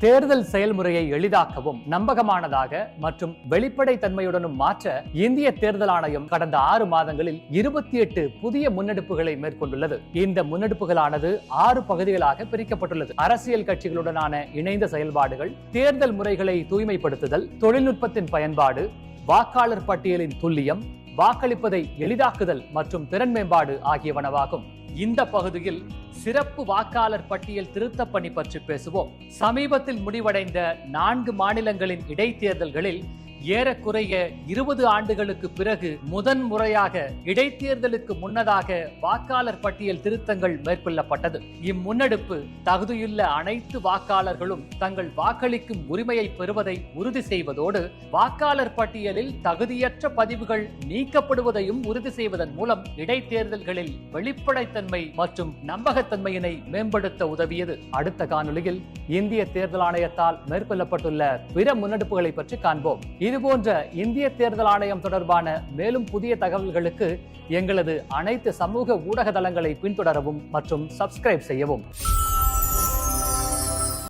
தேர்தல் செயல்முறையை எளிதாக்கவும் நம்பகமானதாக மற்றும் வெளிப்படைத்தன்மையுடனும் மாற்ற இந்திய தேர்தல் ஆணையம் கடந்த 6 மாதங்களில் 28 புதிய முன்னெடுப்புகளை மேற்கொண்டுள்ளது. இந்த முன்னெடுப்புகளானது 6 பகுதிகளாக பிரிக்கப்பட்டுள்ளது. அரசியல் கட்சிகளுடனான இணைந்த செயல்பாடுகள், தேர்தல் முறைகளை தூய்மைப்படுத்துதல், தொழில்நுட்பத்தின் பயன்பாடு, வாக்காளர் பட்டியலின் துல்லியம், வாக்களிப்பதை எளிதாக்குதல் மற்றும் திறன் மேம்பாடு ஆகியவனவாகும். இந்த பகுதியில் சிறப்பு வாக்காளர் பட்டியல் திருத்த பணி பற்றி பேசுவோம். சமீபத்தில் முடிவடைந்த 4 மாநிலங்களின் இடைத்தேர்தல்களில் ஏறக்குறைய 20 ஆண்டுகளுக்கு பிறகு முதன்முறையாக இடைத்தேர்தலுக்கு முன்னதாக வாக்காளர் பட்டியல் திருத்தங்கள் மேற்கொள்ளப்பட்டது. இம்முன்னெடுப்பு தகுதியுள்ள அனைத்து வாக்காளர்களும் தங்கள் வாக்களிக்கும் உரிமையை பெறுவதை உறுதி செய்வதோடு வாக்காளர் பட்டியலில் தகுதியற்ற பதிவுகள் நீக்கப்படுவதையும் உறுதி செய்வதன் மூலம் இடைத்தேர்தல்களில் வெளிப்படைத்தன்மை மற்றும் நம்பகத்தன்மையினை மேம்படுத்த உதவியது. அடுத்த காணொலியில் இந்திய தேர்தல் ஆணையத்தால் மேற்கொள்ளப்பட்டுள்ள பிற முன்னெடுப்புகளை பற்றி காண்போம். இதுபோன்ற இந்திய தேர்தல் ஆணையம் தொடர்பான மேலும் புதிய தகவல்களுக்கு எங்களது அனைத்து சமூக ஊடக தளங்களை பின்தொடரவும் மற்றும் சப்ஸ்கிரைப் செய்யவும்.